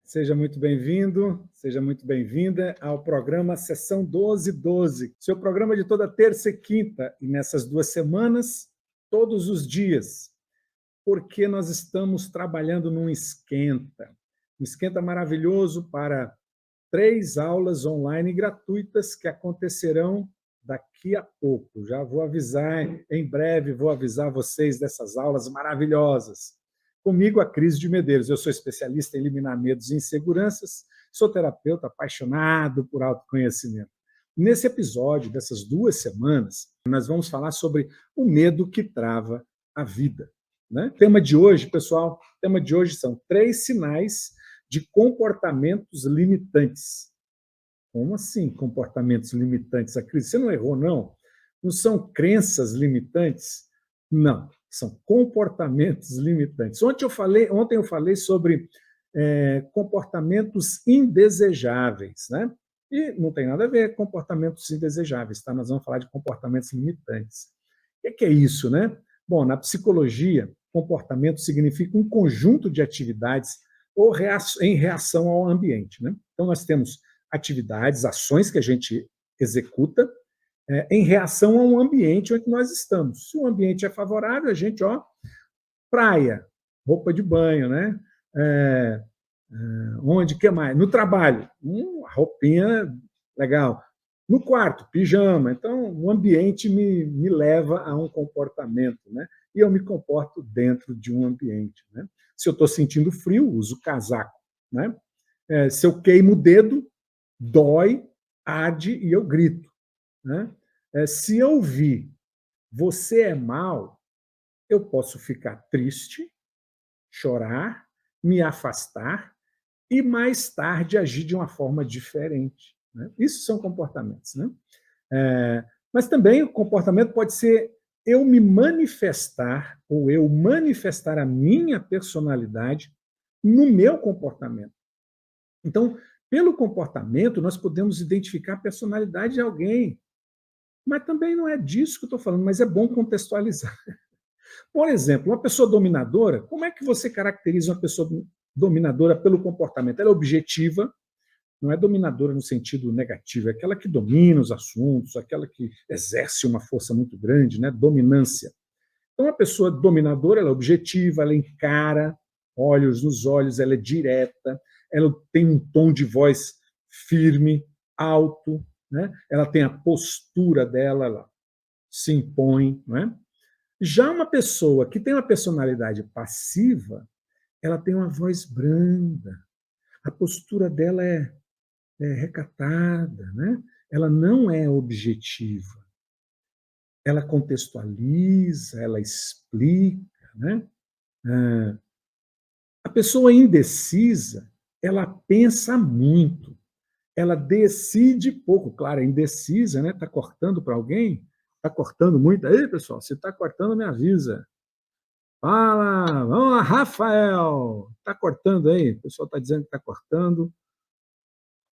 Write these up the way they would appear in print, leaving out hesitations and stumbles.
Seja muito bem-vindo, seja muito bem-vinda ao programa Sessão 1212, seu programa de toda terça e quinta, e nessas 2 semanas, todos os dias, porque nós estamos trabalhando num um esquenta maravilhoso para 3 aulas online gratuitas que acontecerão daqui a pouco. Já vou avisar, em breve vou avisar vocês dessas aulas maravilhosas. Comigo, a Cris de Medeiros. Eu sou especialista em eliminar medos e inseguranças, sou terapeuta apaixonado por autoconhecimento. Nesse episódio dessas 2 semanas, nós vamos falar sobre o medo que trava a vida. Né? O tema de hoje, pessoal, o tema de hoje são 3 sinais de comportamentos limitantes. Como assim, comportamentos limitantes? A Cris, você não errou, não? Não são crenças limitantes? Não, são comportamentos limitantes. Ontem eu falei sobre comportamentos indesejáveis, né? E não tem nada a ver com comportamentos indesejáveis, tá? Nós vamos falar de comportamentos limitantes. O que é isso, né? Bom, na psicologia, comportamento significa um conjunto de atividades ou em reação ao ambiente, né? Então, nós temos atividades, ações que a gente executa em reação ao ambiente onde nós estamos. Se o ambiente é favorável, a gente, praia, roupa de banho, né? Onde, que mais? No trabalho, roupinha legal. No quarto, pijama. Então, o ambiente me leva a um comportamento, né? E eu me comporto dentro de um ambiente, né? Se eu estou sentindo frio, uso casaco, né? Se eu queimo o dedo, dói, arde e eu grito, né? Se eu vi você é mal, eu posso ficar triste, chorar, me afastar e mais tarde agir de uma forma diferente, né? Isso são comportamentos, né? Mas também o comportamento pode ser eu me manifestar ou eu manifestar a minha personalidade no meu comportamento. Então, pelo comportamento, nós podemos identificar a personalidade de alguém. Mas também não é disso que eu estou falando, mas é bom contextualizar. Por exemplo, uma pessoa dominadora, como é que você caracteriza uma pessoa dominadora pelo comportamento? Ela é objetiva, não é dominadora no sentido negativo, é aquela que domina os assuntos, aquela que exerce uma força muito grande, né? Dominância. Então, uma pessoa dominadora, ela é objetiva, ela encara, olhos nos olhos, ela é direta, ela tem um tom de voz firme, alto, né? Ela tem a postura dela, ela se impõe. Não é? Já uma pessoa que tem uma personalidade passiva, ela tem uma voz branda, a postura dela é recatada, né? Ela não é objetiva. Ela contextualiza, ela explica, né? A pessoa indecisa, ela pensa muito, ela decide pouco. Claro, é indecisa, né? Está cortando para alguém? Está cortando muito? Aí, pessoal, se está cortando, me avisa. Fala, vamos lá, Rafael. Está cortando aí? O pessoal está dizendo que está cortando.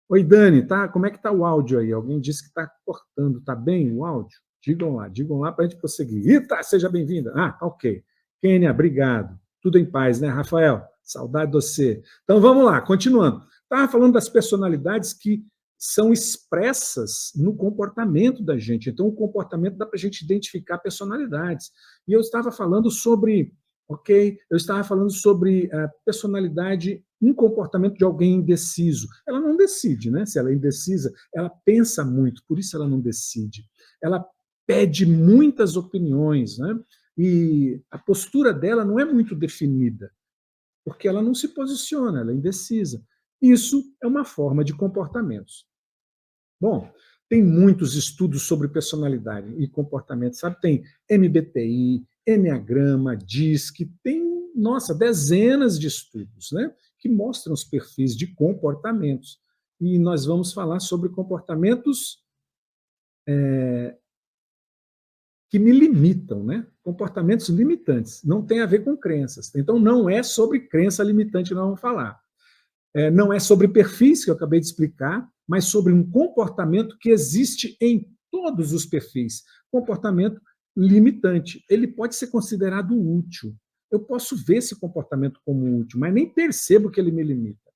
Oi, Dani, tá? Como é que está o áudio aí? Alguém disse que está cortando. Está bem o áudio? Digam lá para a gente prosseguir. Ita, seja bem-vinda. Ok. Kênia, obrigado. Tudo em paz, né, Rafael? Saudade de você. Então, vamos lá, continuando. Estava falando das personalidades que são expressas no comportamento da gente. Então, o comportamento dá para a gente identificar personalidades. E eu estava falando sobre, eu estava falando sobre a personalidade, um comportamento de alguém indeciso. Ela não decide, né? Se ela é indecisa, ela pensa muito, por isso ela não decide. Ela pede muitas opiniões, né? E a postura dela não é muito definida, porque ela não se posiciona, ela é indecisa. Isso é uma forma de comportamentos. Bom, tem muitos estudos sobre personalidade e comportamento, sabe? Tem MBTI, Enneagrama, DISC, tem, nossa, dezenas de estudos, né? Que mostram os perfis de comportamentos. E nós vamos falar sobre comportamentos que me limitam, né? Comportamentos limitantes. Não tem a ver com crenças. Então, não é sobre crença limitante que nós vamos falar. Não é sobre perfis, que eu acabei de explicar, mas sobre um comportamento que existe em todos os perfis. Comportamento limitante. Ele pode ser considerado útil. Eu posso ver esse comportamento como útil, mas nem percebo que ele me limita.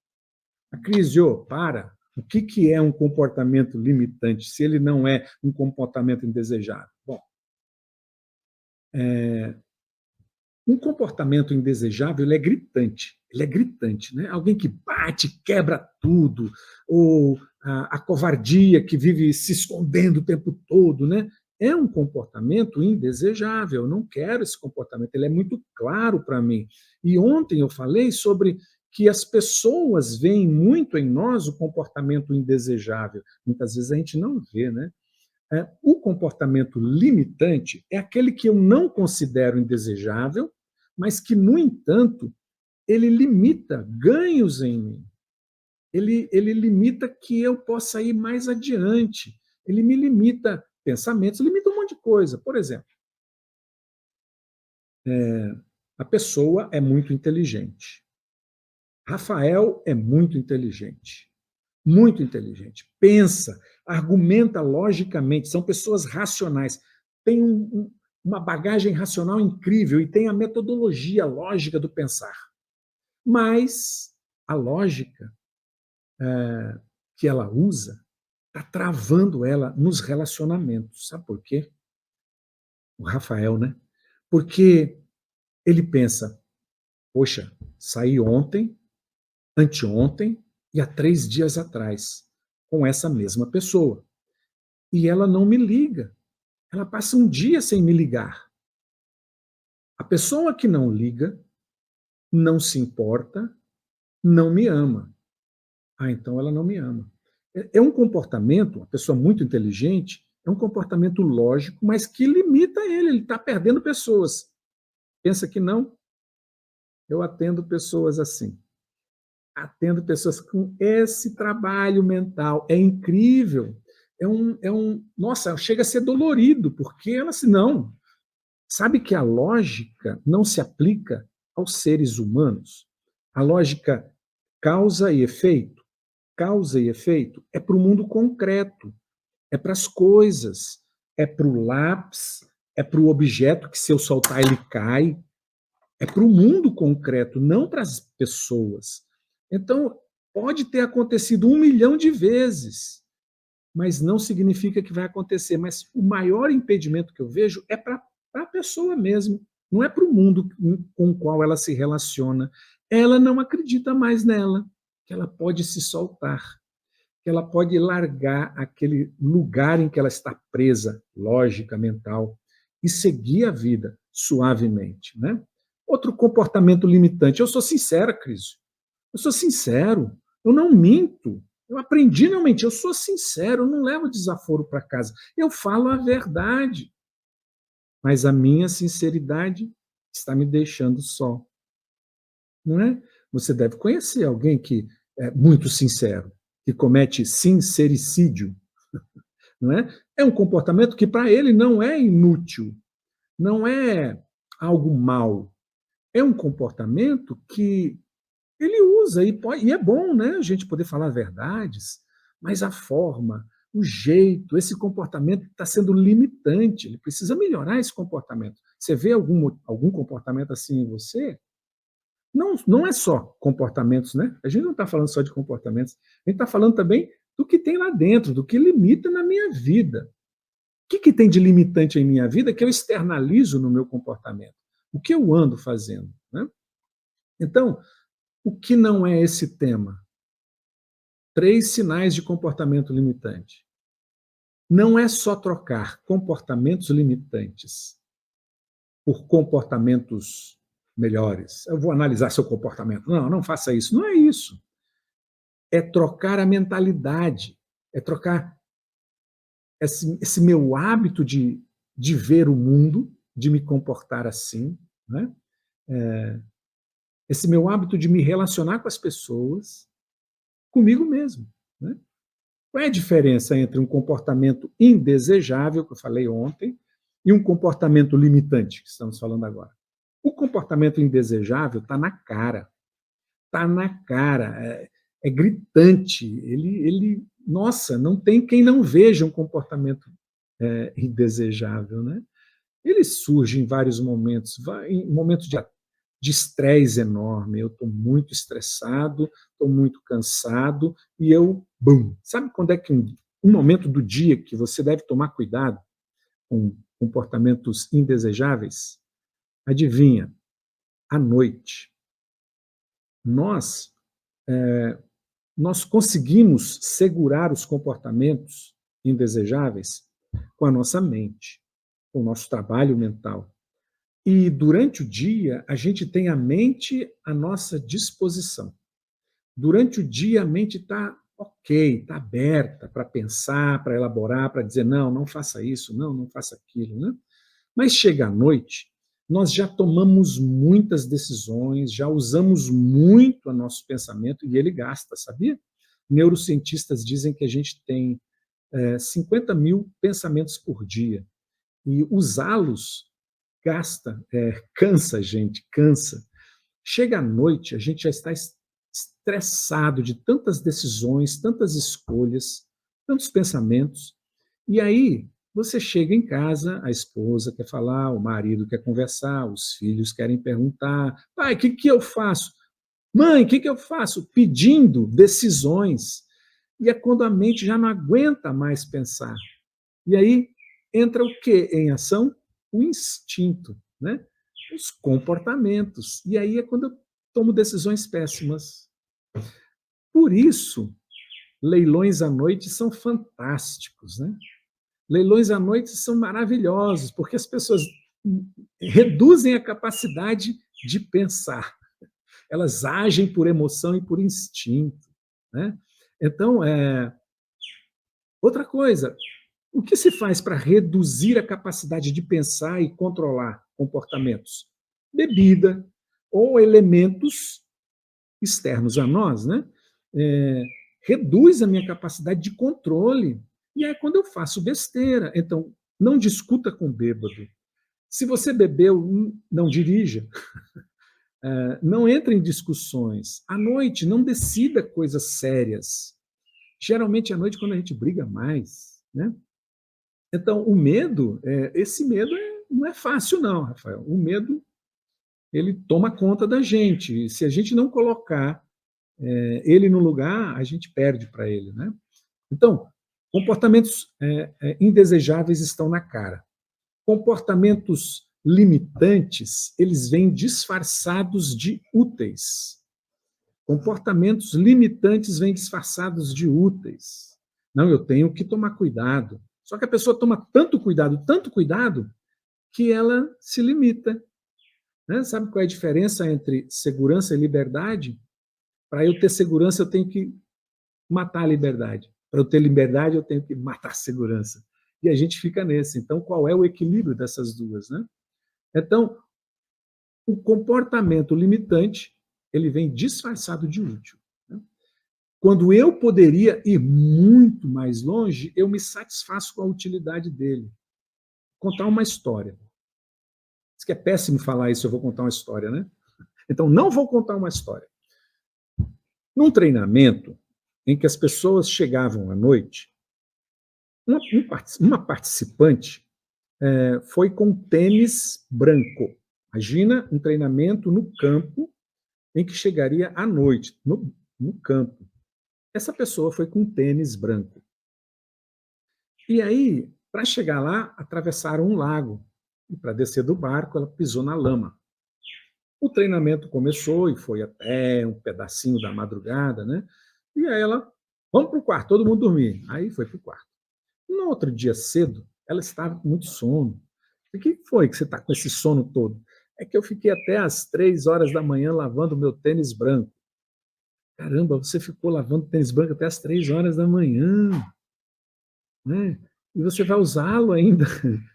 Acrisio, para. O que é um comportamento limitante, se ele não é um comportamento indesejável? Bom, um comportamento indesejável ele é gritante. Ele é gritante, né? Alguém que bate, quebra tudo, ou a covardia que vive se escondendo o tempo todo, né? É um comportamento indesejável. Eu não quero esse comportamento. Ele é muito claro para mim. E ontem eu falei sobre que as pessoas veem muito em nós o comportamento indesejável. Muitas vezes a gente não vê, né? O comportamento limitante é aquele que eu não considero indesejável, mas que, no entanto, ele limita ganhos em mim. Ele limita que eu possa ir mais adiante. Ele me limita pensamentos, limita um monte de coisa. Por exemplo, a pessoa é muito inteligente. Rafael é muito inteligente. Muito inteligente. Pensa, argumenta logicamente, são pessoas racionais. Tem uma bagagem racional incrível e tem a metodologia lógica do pensar. Mas a lógica que ela usa está travando ela nos relacionamentos. Sabe por quê? O Rafael, né? Porque ele pensa, poxa, saí ontem, anteontem e há 3 dias atrás com essa mesma pessoa. E ela não me liga. Ela passa um dia sem me ligar. A pessoa que não liga, não se importa, não me ama. Ah, então ela não me ama. É um comportamento, uma pessoa muito inteligente, é um comportamento lógico, mas que limita ele está perdendo pessoas. Pensa que não? Eu atendo pessoas assim. Atendo pessoas com esse trabalho mental. É incrível. Nossa, chega a ser dolorido, porque ela assim, não. Sabe que a lógica não se aplica aos seres humanos? A lógica causa e efeito. Causa e efeito é para o mundo concreto, é para as coisas, é para o lápis, é para o objeto que se eu soltar ele cai, é para o mundo concreto, não para as pessoas. Então, pode ter acontecido 1 milhão de vezes, mas não significa que vai acontecer. Mas o maior impedimento que eu vejo é para a pessoa mesmo, não é para o mundo com o qual ela se relaciona. Ela não acredita mais nela, que ela pode se soltar, que ela pode largar aquele lugar em que ela está presa, lógica mental, e seguir a vida suavemente, né? Outro comportamento limitante. Eu sou sincera, Cris. Eu sou sincero. Eu não minto. Eu aprendi a não mentir. Eu sou sincero. Eu não levo desaforo para casa. Eu falo a verdade. Mas a minha sinceridade está me deixando só. Não é? Você deve conhecer alguém que é muito sincero, que comete sincericídio. Não é? É um comportamento que para ele não é inútil, não é algo mal. É um comportamento que ele usa e é bom, né? A gente poder falar verdades, mas a forma, o jeito, esse comportamento está sendo limitante. Ele precisa melhorar esse comportamento. Você vê algum comportamento assim em você? Não é só comportamentos, né? A gente não está falando só de comportamentos, a gente está falando também do que tem lá dentro, do que limita na minha vida. O que tem de limitante em minha vida que eu externalizo no meu comportamento? O que eu ando fazendo? Né? Então, o que não é esse tema? 3 sinais de comportamento limitante. Não é só trocar comportamentos limitantes por comportamentos melhores. Eu vou analisar seu comportamento. Não, não faça isso. Não é isso. É trocar a mentalidade, é trocar esse meu hábito de ver o mundo, de me comportar assim, né? Esse meu hábito de me relacionar com as pessoas, comigo mesmo. Né? Qual é a diferença entre um comportamento indesejável, que eu falei ontem, e um comportamento limitante, que estamos falando agora? O comportamento indesejável está na cara. Está na cara. É gritante. Nossa, não tem quem não veja um comportamento indesejável. Né? Ele surge em vários momentos, em momentos de estresse enorme. Eu estou muito estressado, estou muito cansado, e eu, bum! Sabe quando é que um momento do dia que você deve tomar cuidado com comportamentos indesejáveis? Adivinha? À noite. Nós, nós conseguimos segurar os comportamentos indesejáveis com a nossa mente, com o nosso trabalho mental. E durante o dia, a gente tem a mente à nossa disposição. Durante o dia, a mente está ok, está aberta para pensar, para elaborar, para dizer, não, não faça isso, não, não faça aquilo. Né? Mas chega à noite, nós já tomamos muitas decisões, já usamos muito o nosso pensamento e ele gasta, sabia? Neurocientistas dizem que a gente tem 50 mil pensamentos por dia e usá-los gasta, cansa a gente, cansa. Chega à noite, a gente já está estressado de tantas decisões, tantas escolhas, tantos pensamentos, e aí você chega em casa, a esposa quer falar, o marido quer conversar, os filhos querem perguntar, pai, o que eu faço? Mãe, o que eu faço? Pedindo decisões. E é quando a mente já não aguenta mais pensar. E aí entra o que em ação? O instinto, né? Os comportamentos. E aí é quando eu tomo decisões péssimas. Por isso, leilões à noite são fantásticos, né? Leilões à noite são maravilhosos, porque as pessoas reduzem a capacidade de pensar. Elas agem por emoção e por instinto, né? Então, outra coisa, o que se faz para reduzir a capacidade de pensar e controlar comportamentos? Bebida ou elementos externos a nós, né? Reduz a minha capacidade de controle. E é quando eu faço besteira. Então, não discuta com bêbado. Se você bebeu, não dirija. Não entre em discussões. À noite, não decida coisas sérias. Geralmente, à noite, quando a gente briga mais, né? Então, o medo, esse medo não é fácil, não, Rafael. O medo, ele toma conta da gente. Se a gente não colocar ele no lugar, a gente perde para ele, né? Então, comportamentos indesejáveis estão na cara. Comportamentos limitantes, eles vêm disfarçados de úteis. Comportamentos limitantes vêm disfarçados de úteis. Não, eu tenho que tomar cuidado. Só que a pessoa toma tanto cuidado, que ela se limita. Né? Sabe qual é a diferença entre segurança e liberdade? Para eu ter segurança, eu tenho que matar a liberdade. Para eu ter liberdade, eu tenho que matar a segurança. E a gente fica nesse. Então, qual é o equilíbrio dessas duas? Né? Então, o comportamento limitante, ele vem disfarçado de útil. Né? Quando eu poderia ir muito mais longe, eu me satisfaço com a utilidade dele. Vou contar uma história. Diz que é péssimo falar isso, eu vou contar uma história, né? Então, não vou contar uma história. Num treinamento em que as pessoas chegavam à noite, uma participante foi com tênis branco. Imagina um treinamento no campo em que chegaria à noite, no campo. Essa pessoa foi com tênis branco. E aí, para chegar lá, atravessaram um lago. E para descer do barco, ela pisou na lama. O treinamento começou e foi até um pedacinho da madrugada, né? E aí ela, vamos para o quarto, todo mundo dormir. Aí foi para o quarto. No outro dia cedo, ela estava com muito sono. O que foi que você está com esse sono todo? É que eu fiquei até às 3 horas da manhã lavando meu tênis branco. Caramba, você ficou lavando tênis branco até às 3 horas da manhã, né? E você vai usá-lo ainda,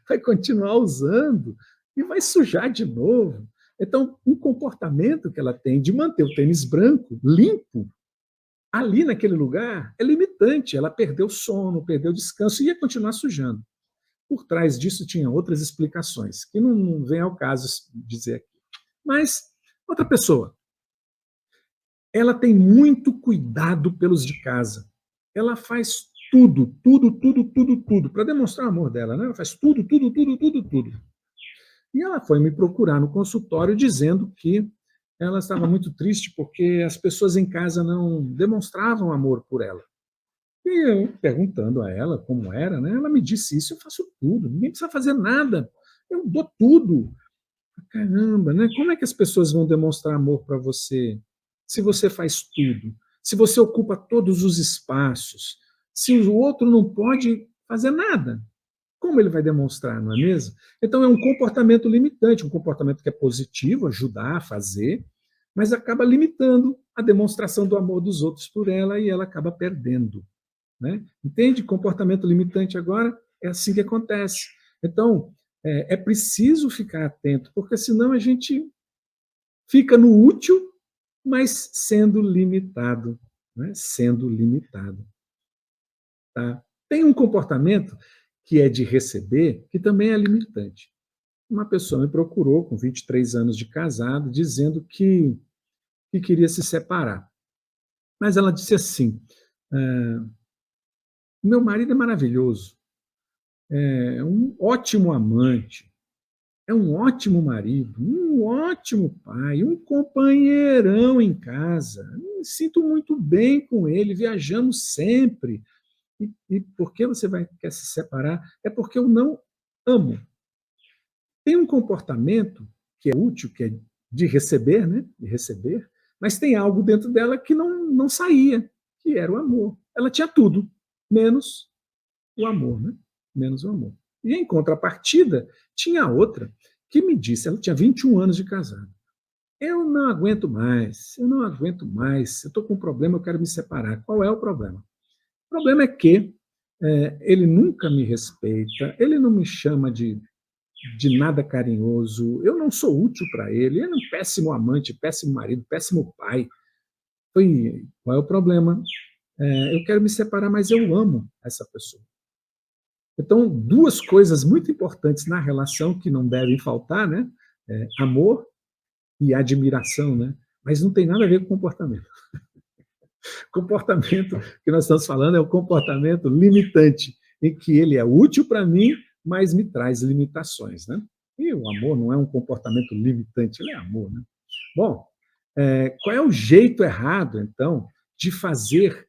vai continuar usando e vai sujar de novo. Então, um comportamento que ela tem de manter o tênis branco limpo ali naquele lugar é limitante. Ela perdeu sono, perdeu descanso e ia continuar sujando. Por trás disso tinha outras explicações, que não vem ao caso dizer aqui. Mas, outra pessoa, ela tem muito cuidado pelos de casa. Ela faz tudo, para demonstrar o amor dela, né? Ela faz tudo. E ela foi me procurar no consultório dizendo que ela estava muito triste porque as pessoas em casa não demonstravam amor por ela. E eu, perguntando a ela como era, né, ela me disse isso: eu faço tudo, ninguém precisa fazer nada, eu dou tudo. Caramba, né? Como é que as pessoas vão demonstrar amor para você se você faz tudo? Se você ocupa todos os espaços? Se o outro não pode fazer nada? Como ele vai demonstrar, não é mesmo? Então é um comportamento limitante, um comportamento que é positivo, ajudar a fazer, mas acaba limitando a demonstração do amor dos outros por ela e ela acaba perdendo. Né? Entende? Comportamento limitante agora é assim que acontece. Então, é preciso ficar atento, porque senão a gente fica no útil, mas sendo limitado. Né? Sendo limitado. Tá? Tem um comportamento que é de receber, que também é limitante. Uma pessoa me procurou com 23 anos de casado, dizendo que queria se separar. Mas ela disse assim: meu marido é maravilhoso, é um ótimo amante, é um ótimo marido, um ótimo pai, um companheirão em casa. Me sinto muito bem com ele, viajamos sempre. E por que você quer se separar? É porque eu não amo. Tem um comportamento que é útil, que é de receber, né? De receber, mas tem algo dentro dela que não saía, que era o amor. Ela tinha tudo, menos o amor, né? Menos o amor. E em contrapartida, tinha outra que me disse, ela tinha 21 anos de casado. Eu não aguento mais, eu não aguento mais, eu estou com um problema, eu quero me separar. Qual é o problema? O problema é que ele nunca me respeita, ele não me chama de nada carinhoso, eu não sou útil para ele é um péssimo amante, péssimo marido, péssimo pai. Qual é o problema? Eu quero me separar, mas eu amo essa pessoa. Então, duas coisas muito importantes na relação que não devem faltar, né? Amor e admiração, né? Mas não tem nada a ver com comportamento. Comportamento que nós estamos falando é o comportamento limitante, em que ele é útil para mim, mas me traz limitações, né? E o amor não é um comportamento limitante, ele é amor, né? Bom, qual é o jeito errado, então, de fazer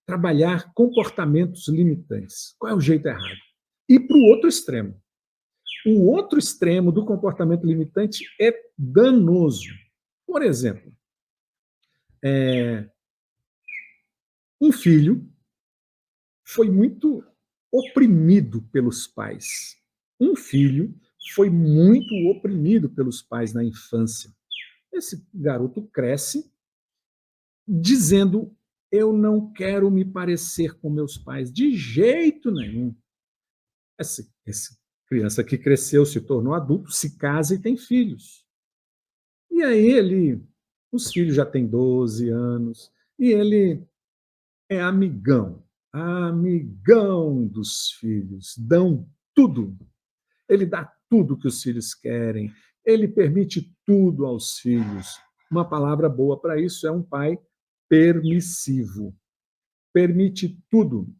trabalhar comportamentos limitantes? Qual é o jeito errado? Ir para o outro extremo. O outro extremo do comportamento limitante é danoso. Por exemplo, um filho foi muito oprimido pelos pais. Um filho foi muito oprimido pelos pais na infância. Esse garoto cresce dizendo: eu não quero me parecer com meus pais de jeito nenhum. Essa criança que cresceu, se tornou adulto, se casa e tem filhos. E aí os filhos já têm 12 anos, e ele é amigão, amigão dos filhos, dão tudo. Ele dá tudo que os filhos querem, ele permite tudo aos filhos. Uma palavra boa para isso é um pai permissivo. Permite tudo.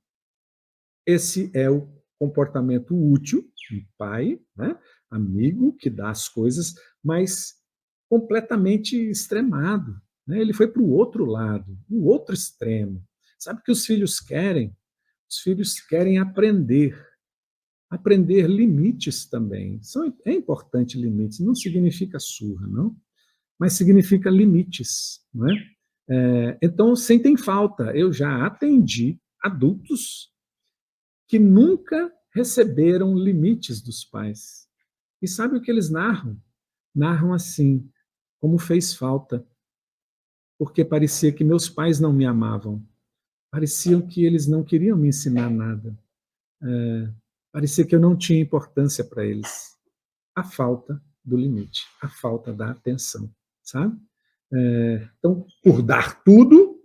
Esse é o comportamento útil de pai, né? Amigo, que dá as coisas, mas completamente extremado. Né? Ele foi para o outro lado, o outro extremo. Sabe o que os filhos querem? Os filhos querem aprender. Aprender limites também. É importante limites, não significa surra, não, mas significa limites. Não é? Então, sentem falta. Eu já atendi adultos que nunca receberam limites dos pais. E sabe o que eles narram? Narram assim, como fez falta, porque parecia que meus pais não me amavam, parecia que eles não queriam me ensinar nada, parecia que eu não tinha importância para eles. A falta do limite, a falta da atenção, sabe? Então, por dar tudo,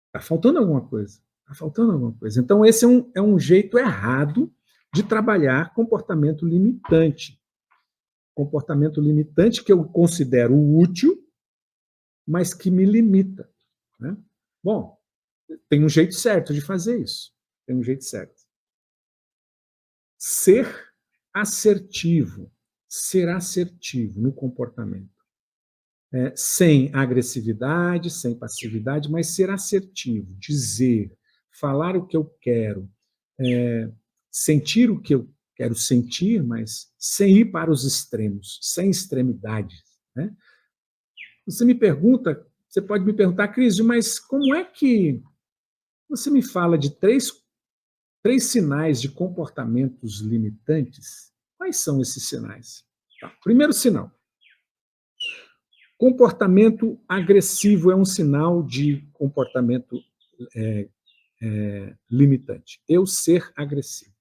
está faltando alguma coisa. Está faltando alguma coisa. Então, esse é um jeito errado de trabalhar comportamento limitante. Comportamento limitante que eu considero útil, mas que me limita. Né? Bom, tem um jeito certo de fazer isso. Tem um jeito certo. Ser assertivo. ser assertivo no comportamento. Sem agressividade, sem passividade, mas ser assertivo, dizer, falar o que eu quero, sentir o que eu quero sentir, mas sem ir para os extremos, sem extremidades, né? Você pode me perguntar, Cris, mas como é que você me fala de três sinais de comportamentos limitantes? Quais são esses sinais? Tá. Primeiro sinal, comportamento agressivo é um sinal de comportamento limitante. Eu ser agressivo.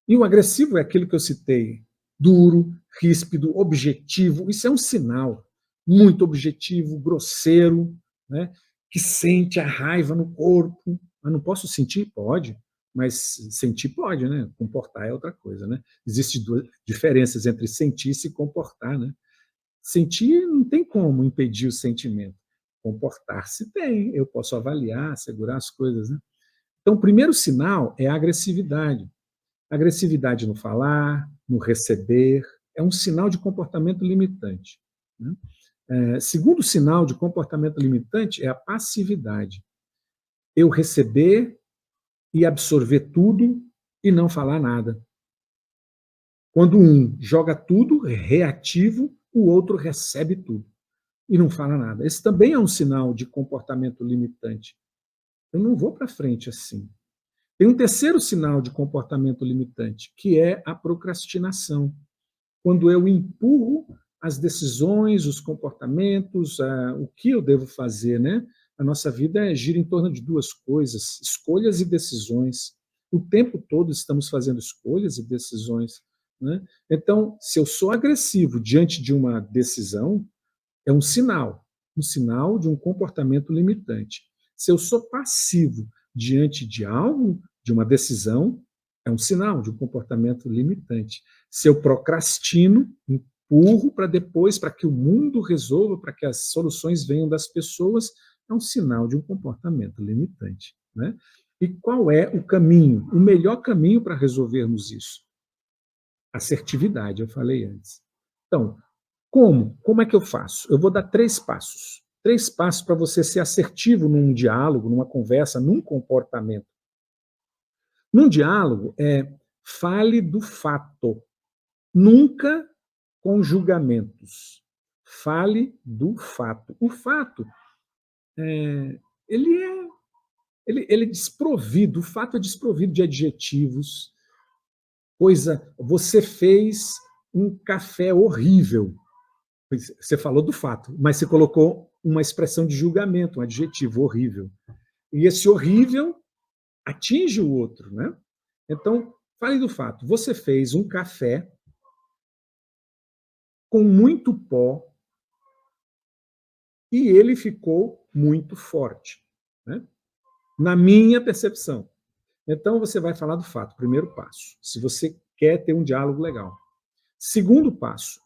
E o agressivo é aquilo que eu citei, duro, ríspido, objetivo. Isso é um sinal muito objetivo, grosseiro, né? Que sente a raiva no corpo. Eu não posso sentir? Pode, mas sentir pode, né? Comportar é outra coisa, né? Existem duas diferenças entre sentir e se comportar, né? Sentir não tem como impedir o sentimento. Comportar-se tem, eu posso avaliar, segurar as coisas, né? Então, o primeiro sinal é a agressividade. Agressividade no falar, no receber, é um sinal de comportamento limitante, né? Segundo sinal de comportamento limitante é a passividade. Eu receber e absorver tudo e não falar nada. Quando um joga tudo, reativo, o outro recebe tudo e não fala nada. Esse também é um sinal de comportamento limitante. Eu não vou para frente assim. Tem um terceiro sinal de comportamento limitante, que é a procrastinação. Quando eu empurro as decisões, os comportamentos, o que eu devo fazer, né? A nossa vida gira em torno de duas coisas, escolhas e decisões. O tempo todo estamos fazendo escolhas e decisões, né? Então, se eu sou agressivo diante de uma decisão, é um sinal de um comportamento limitante. Se eu sou passivo diante de algo, de uma decisão, é um sinal de um comportamento limitante. Se eu procrastino, empurro para depois, para que o mundo resolva, para que as soluções venham das pessoas, é um sinal de um comportamento limitante, né? E qual é o caminho? O melhor caminho para resolvermos isso? Assertividade, eu falei antes. Então, como? Como é que eu faço? Eu vou dar 3 passos. 3 passos para você ser assertivo num diálogo, numa conversa, num comportamento. Num diálogo, fale do fato, nunca com julgamentos. Fale do fato. O fato, ele é ele é desprovido, o fato é desprovido de adjetivos, você fez um café horrível. Você falou do fato, mas você colocou uma expressão de julgamento, um adjetivo horrível. E esse horrível atinge o outro, né? Então, fale do fato. Você fez um café com muito pó e ele ficou muito forte, né? Na minha percepção. Então, você vai falar do fato, primeiro passo, se você quer ter um diálogo legal. Segundo passo,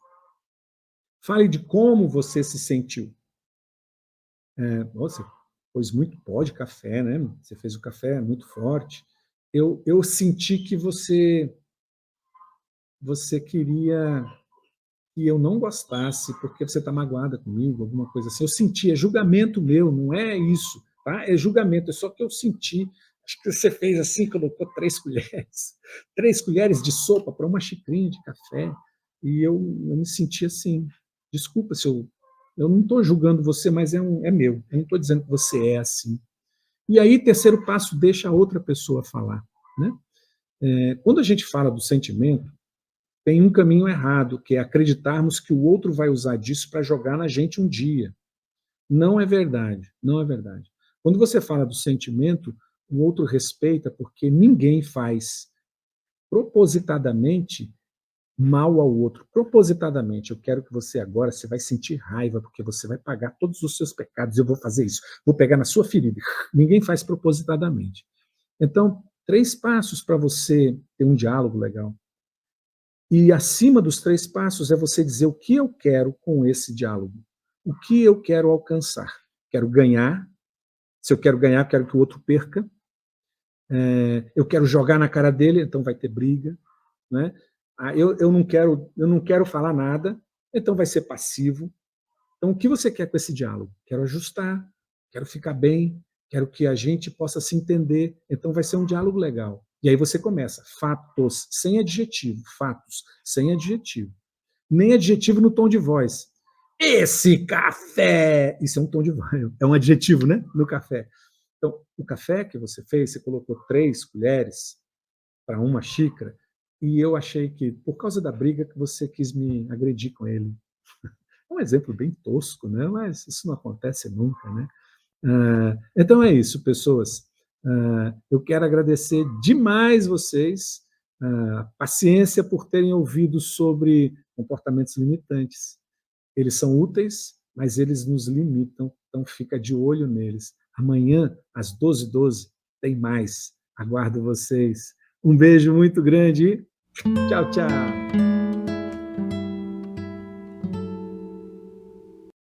fale de como você se sentiu. Você pôs muito pó de café, né? Você fez o café muito forte. Eu senti que você queria que eu não gostasse porque você está magoada comigo, alguma coisa assim. Eu senti, é julgamento meu, não é isso, tá? É julgamento, é só que eu senti. Acho que você fez assim, colocou 3 colheres, 3 colheres de sopa para uma xicrinha de café, e eu me senti assim. Desculpa se eu não estou julgando você, mas é meu. Eu não estou dizendo que você é assim. E aí, terceiro passo, deixa a outra pessoa falar, né? Quando a gente fala do sentimento, tem um caminho errado, que é acreditarmos que o outro vai usar disso para jogar na gente um dia. Não é verdade, não é verdade. Quando você fala do sentimento, o outro respeita, porque ninguém faz propositadamente mal ao outro. Propositadamente, eu quero que você vai sentir raiva, porque você vai pagar todos os seus pecados, eu vou fazer isso, vou pegar na sua ferida. Ninguém faz propositadamente. Então, 3 passos para você ter um diálogo legal. E acima dos 3 passos é você dizer o que eu quero com esse diálogo. O que eu quero alcançar. Quero ganhar. Se eu quero ganhar, quero que o outro perca. Eu quero jogar na cara dele, então vai ter briga, né? eu não quero falar nada, então vai ser passivo. Então, o que você quer com esse diálogo? Quero ajustar, quero ficar bem, quero que a gente possa se entender. Então, vai ser um diálogo legal. E aí você começa, fatos, sem adjetivo, fatos, sem adjetivo. Nem adjetivo no tom de voz. Esse café! Isso é um tom de voz, é um adjetivo, né? No café. Então, o café que você fez, você colocou 3 colheres para uma xícara, e eu achei que, por causa da briga, que você quis me agredir com ele. É um exemplo bem tosco, né? Mas isso não acontece nunca, né? Então é isso, pessoas. Eu quero agradecer demais vocês, paciência por terem ouvido sobre comportamentos limitantes. Eles são úteis, mas eles nos limitam, então fica de olho neles. Amanhã, às 12h12, tem mais. Aguardo vocês. Um beijo muito grande. Tchau, tchau.